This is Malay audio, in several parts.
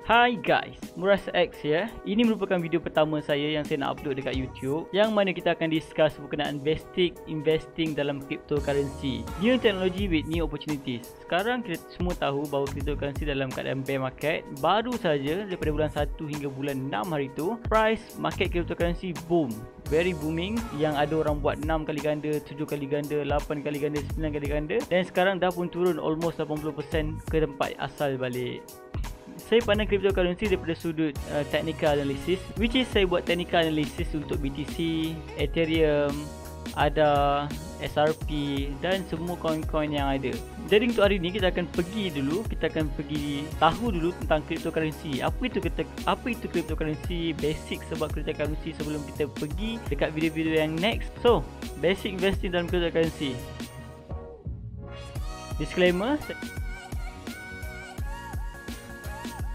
Hai guys, Muras X ya. Ini merupakan video pertama saya yang saya nak upload dekat YouTube, yang mana kita akan discuss berkenaan investing dalam cryptocurrency. New technology with new opportunities. Sekarang kita semua tahu bahawa cryptocurrency dalam keadaan bear market. Baru saja daripada bulan 1 hingga bulan 6 hari tu, price market cryptocurrency boom. Very booming, yang ada orang buat 6 kali ganda, 7 kali ganda, 8 kali ganda, 9 kali ganda, dan sekarang dah pun turun almost 80% ke tempat asal balik. Saya pandang cryptocurrency daripada sudut technical analysis, which is saya buat technical analysis untuk BTC, Ethereum, ADA, SRP dan semua coin-coin yang ada. Jadi untuk hari ni kita akan pergi tahu dulu tentang cryptocurrency. Apa itu cryptocurrency, basic sebab cryptocurrency sebelum kita pergi dekat video-video yang next. So, basic investing dalam cryptocurrency. Disclaimer.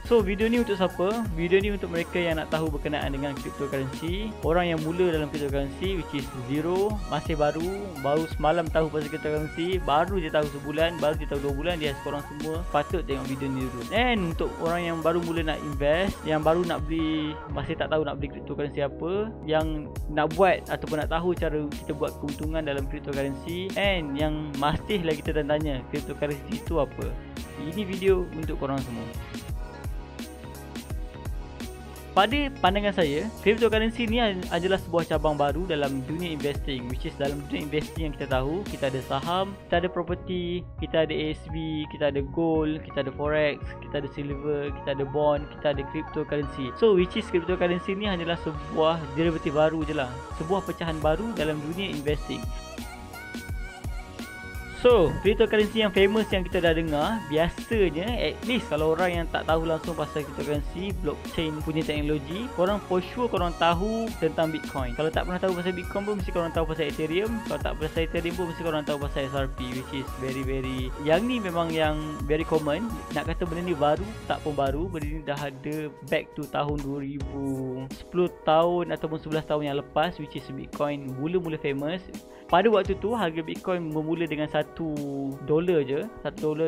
So video ni untuk siapa? Video ni untuk mereka yang nak tahu berkenaan dengan cryptocurrency, orang yang mula dalam cryptocurrency, which is zero, masih baru semalam tahu pasal cryptocurrency, baru je tahu sebulan, baru je tahu 2 bulan. Dia korang semua patut tengok video ni dulu. And untuk orang yang baru mula nak invest, yang baru nak beli, masih tak tahu nak beli cryptocurrency apa, yang nak buat ataupun nak tahu cara kita buat keuntungan dalam cryptocurrency, and yang masih lagi tertanya cryptocurrency itu apa. Ini video untuk korang semua. Pada pandangan saya, cryptocurrency ni adalah sebuah cabang baru dalam dunia investing, which is dalam dunia investing yang kita tahu, kita ada saham, kita ada property, kita ada ASB, kita ada gold, kita ada forex, kita ada silver, kita ada bond, kita ada cryptocurrency. So which is cryptocurrency ni hanyalah sebuah derivatif baru je lah, sebuah pecahan baru dalam dunia investing. So, cryptocurrency yang famous yang kita dah dengar, biasanya at least kalau orang yang tak tahu langsung pasal cryptocurrency, blockchain punya teknologi, korang for sure korang tahu tentang Bitcoin. Kalau tak pernah tahu pasal Bitcoin pun mesti korang tahu pasal Ethereum. Kalau tak pasal Ethereum pun mesti korang tahu pasal SRP, which is very yang ni memang yang very common. Nak kata benda ni baru, tak pun baru. Benda ni dah ada back to tahun 2010 tahun ataupun 11 tahun yang lepas, which is Bitcoin mula-mula famous. Pada waktu tu harga Bitcoin bermula dengan $1 je, $1, $2,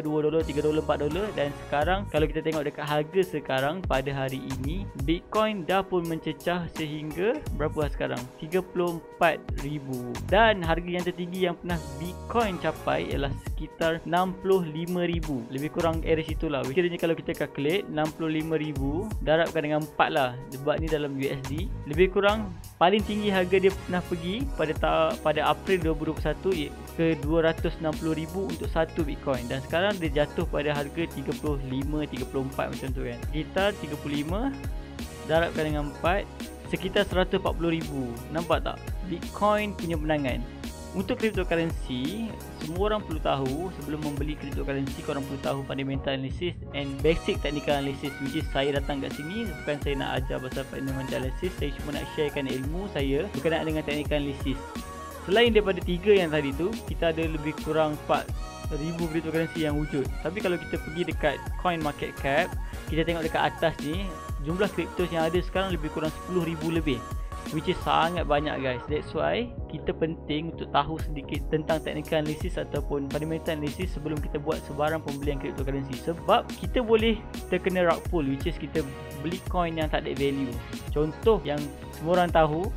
$3, $4, dan sekarang kalau kita tengok dekat harga sekarang pada hari ini, Bitcoin dah pun mencecah sehingga berapa sekarang? 34,000. Dan harga yang tertinggi yang pernah Bitcoin capai ialah sekitar 65,000. Lebih kurang area situlah. Kiranya kalau kita calculate 65,000 darabkan dengan 4 lah, sebab ni dalam USD. Lebih kurang paling tinggi harga dia pernah pergi pada April 2021 ke 260,000 untuk satu Bitcoin, dan sekarang dia jatuh pada harga 35-34 macam tu kan. Sekitar 35 darabkan dengan 4, sekitar 140,000. Nampak tak Bitcoin punya penangan? Untuk cryptocurrency, semua orang perlu tahu sebelum membeli cryptocurrency, korang perlu tahu fundamental analysis and basic technical analysis, which is saya datang kat sini bukan saya nak ajar pasal fundamental analysis, saya cuma nak sharekan ilmu saya berkenaan dengan technical analysis. Selain daripada 3 yang tadi tu, kita ada lebih kurang 4,000 cryptocurrency yang wujud. Tapi kalau kita pergi dekat coin market cap, kita tengok dekat atas ni, jumlah cryptos yang ada sekarang lebih kurang 10,000 lebih, which is sangat banyak guys. That's why kita penting untuk tahu sedikit tentang technical analysis ataupun fundamental analysis sebelum kita buat sebarang pembelian cryptocurrency. Sebab kita boleh terkena rug pull, which is kita beli coin yang tak ada value. Contoh yang semua orang tahu,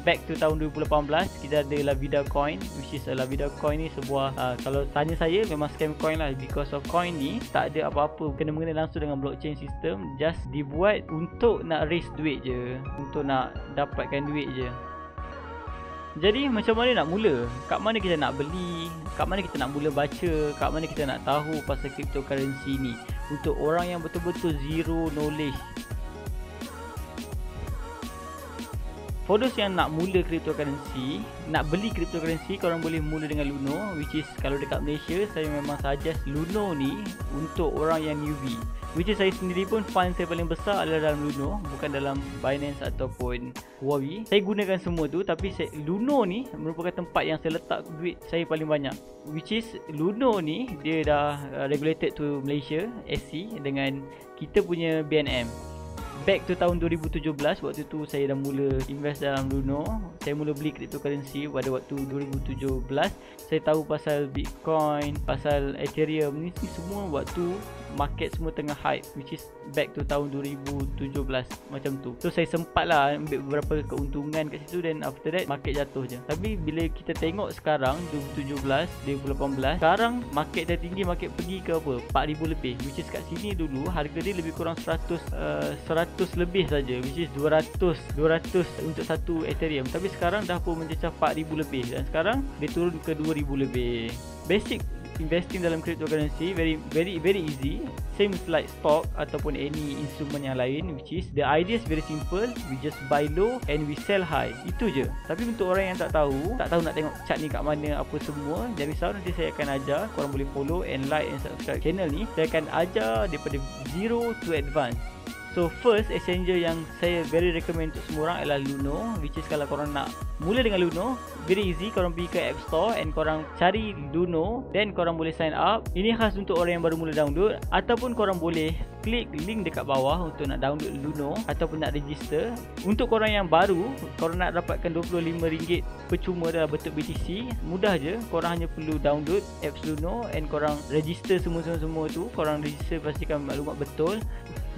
back to tahun 2018, kita ada Lavida coin, which is Lavida coin ni sebuah kalau tanya saya memang scam coin lah, because of coin ni tak ada apa-apa kena-mengena langsung dengan blockchain system, just dibuat untuk nak raise duit je, untuk nak dapatkan duit je. Jadi macam mana nak mula? Kat mana kita nak beli? Kat mana kita nak mula baca? Kat mana kita nak tahu pasal cryptocurrency ni? Untuk orang yang betul-betul zero knowledge. For those yang nak mula cryptocurrency, nak beli cryptocurrency, korang boleh mula dengan Luno, which is kalau dekat Malaysia saya memang suggest Luno ni untuk orang yang newbie. Which is saya sendiri pun fund saya paling besar adalah dalam Luno, bukan dalam Binance ataupun Huobi. Saya gunakan semua tu, tapi Luno ni merupakan tempat yang saya letak duit saya paling banyak. Which is Luno ni dia dah regulated to Malaysia SC dengan kita punya BNM. back to tahun 2017. Waktu tu saya dah mula invest dalam Luno. Saya mula beli cryptocurrency pada waktu 2017. Saya tahu pasal Bitcoin, pasal Ethereum ni semua waktu market semua tengah hype, which is back to tahun 2017 macam tu. So saya sempat lah ambil beberapa keuntungan kat situ, dan after that market jatuh je. Tapi bila kita tengok sekarang 2017, 2018, sekarang market dah tinggi, market pergi ke apa 4,000 lebih, which is kat sini dulu harga dia lebih kurang 100 lebih saja, which is 200 untuk satu Ethereum. Tapi sekarang dah pun mencecah 4,000 lebih, dan sekarang dia turun ke 2,000 lebih. Basic investing dalam cryptocurrency very easy, same like stock ataupun any instrument yang lain, which is the idea is very simple. We just buy low and we sell high, itu je. Tapi untuk orang yang tak tahu nak tengok chart ni kat mana apa semua, jangan risau, nanti saya akan ajar. Korang boleh follow and like and subscribe channel ni. Saya akan ajar daripada zero to advance. So first exchanger yang saya very recommend untuk semua orang adalah Luno, which is kalau korang nak mula dengan Luno, very easy. Korang pergi ke App Store and korang cari Luno, then korang boleh sign up. Ini khas untuk orang yang baru mula download, ataupun korang boleh klik link dekat bawah untuk nak download Luno ataupun nak register. Untuk korang yang baru, korang nak dapatkan RM25 percuma dalam bentuk BTC, mudah je. Korang hanya perlu download apps Luno and korang register semua tu. Korang register, pastikan maklumat betul.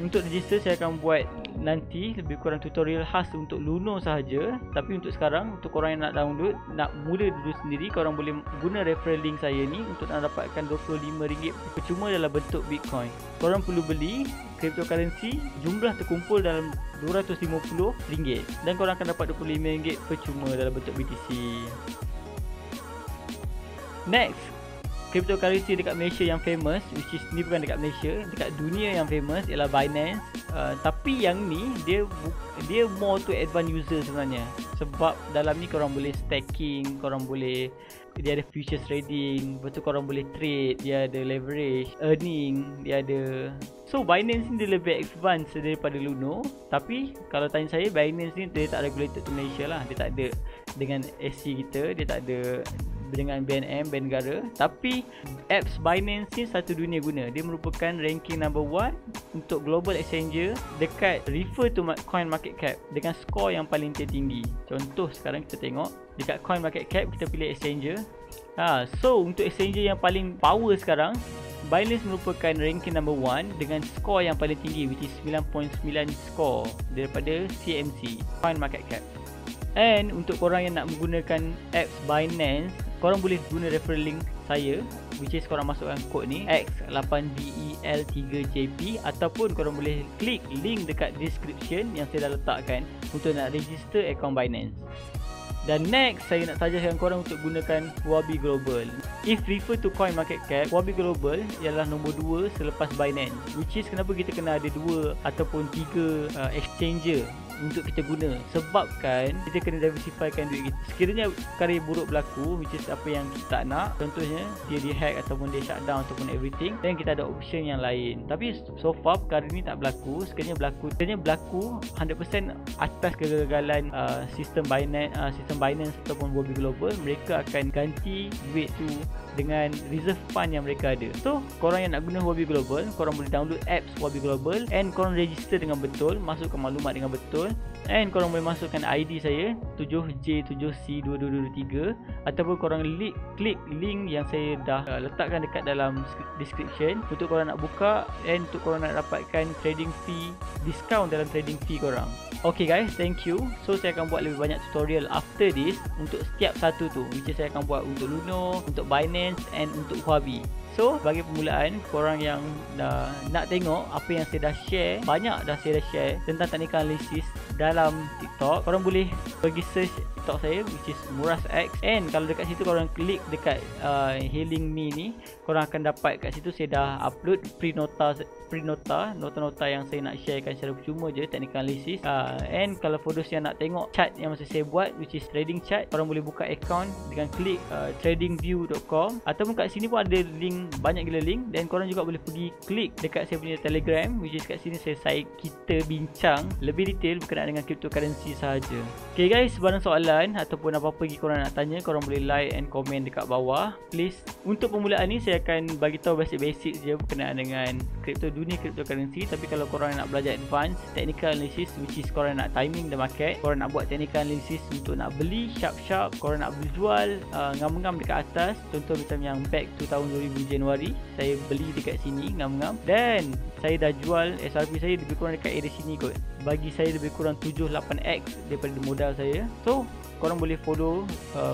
Untuk register saya akan buat nanti lebih kurang tutorial khas untuk Luno sahaja. Tapi untuk sekarang, untuk korang yang nak download, nak mula dulu sendiri, korang boleh guna referral link saya ni untuk nak dapatkan RM25 percuma dalam bentuk Bitcoin. Korang perlu beli cryptocurrency, jumlah terkumpul dalam RM250, dan korang akan dapat RM25 percuma dalam bentuk BTC. Next, cryptocurrency dekat Malaysia yang famous, which is ni bukan dekat Malaysia, dekat dunia yang famous ialah Binance. Tapi yang ni dia more to advanced user sebenarnya, sebab dalam ni korang boleh staking, dia ada futures trading, lepas tu korang boleh trade, dia ada leverage, earning, dia ada. So Binance ni dia lebih advance daripada Luno. Tapi kalau tanya saya, Binance ni dia tak regulated to Malaysia lah. Dia tak ada dengan SC kita, dia tak ada dengan BNM, Bank Negara. Tapi apps Binance ni satu dunia guna. Dia merupakan ranking number 1 untuk global exchanger dekat refer to coin market cap dengan skor yang paling tertinggi. Contoh sekarang kita tengok dekat coin market cap, kita pilih exchanger. So untuk exchanger yang paling power sekarang, Binance merupakan ranking number 1 dengan skor yang paling tinggi, which is 9.9 skor daripada CMC, coin market cap. And untuk korang yang nak menggunakan apps Binance, korang boleh guna referral link saya, which is korang masukkan kod ni X8DEL3JP, ataupun korang boleh klik link dekat description yang saya dah letakkan untuk nak register akaun Binance. Dan next, saya nak sajarkan korang untuk gunakan Huobi Global. If refer to coin market cap, Huobi Global ialah nombor 2 selepas Binance, which is kenapa kita kena ada 2 ataupun 3 exchanger untuk kita guna, sebabkan kita kena diversifykan duit kita. Sekiranya perkara buruk berlaku, which is apa yang kita tak nak, contohnya dia dihack ataupun dia shutdown ataupun everything, then kita ada option yang lain. Tapi so far perkara ni tak berlaku. Sekiranya berlaku 100% atas kegagalan sistem Binance ataupun Huobi Global, mereka akan ganti duit tu dengan reserve fund yang mereka ada. So korang yang nak guna Huobi Global, korang boleh download apps Huobi Global and korang register dengan betul, masukkan maklumat dengan betul, and korang boleh masukkan ID saya 7J7C2223, ataupun korang klik link yang saya dah letakkan dekat dalam description untuk korang nak buka and untuk korang nak dapatkan trading fee, discount dalam trading fee korang. Okay guys, thank you. So saya akan buat lebih banyak tutorial after this untuk setiap satu tu, which is saya akan buat untuk Luno, untuk Binance and untuk Huobi. So bagi permulaan, korang yang nak tengok apa yang saya dah share, banyak dah saya dah share tentang technical analysis dalam TikTok, korang boleh pergi search TikTok saya, which is MurasX, and kalau dekat situ korang klik dekat Healing Me ni, korang akan dapat kat situ saya dah upload nota-nota yang saya nak sharekan secara percuma je, technical analysis. And kalau for those yang nak tengok chart yang masa saya buat, which is trading chart, korang boleh buka account dengan klik tradingview.com, ataupun kat sini pun ada link akan banyak gila link. Dan korang juga boleh pergi klik dekat saya punya Telegram, which is kat sini kita bincang lebih detail berkenaan dengan cryptocurrency sahaja. Okay guys, sebarang soalan ataupun apa-apa lagi korang nak tanya, korang boleh like and comment dekat bawah. Please, untuk permulaan ni saya akan bagi tahu basic-basic je berkenaan dengan dunia cryptocurrency. Tapi kalau korang nak belajar advance technical analysis, which is korang nak timing the market, korang nak buat technical analysis untuk nak beli sharp, korang nak beli jual ngam-ngam dekat atas, contoh macam yang back tu tahun 2000 Januari, saya beli dekat sini ngam-ngam dan saya dah jual SRP saya lebih kurang dekat area sini kot. Bagi saya lebih kurang 7-8x daripada modal saya. So korang boleh follow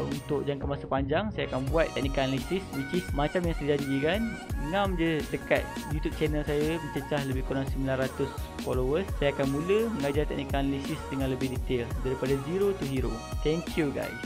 untuk jangka masa panjang. Saya akan buat technical analysis, which is macam yang saya janjikan. Ngam je dekat YouTube channel saya mencecah lebih kurang 900 followers. Saya akan mula mengajar technical analysis dengan lebih detail daripada zero to hero. Thank you guys.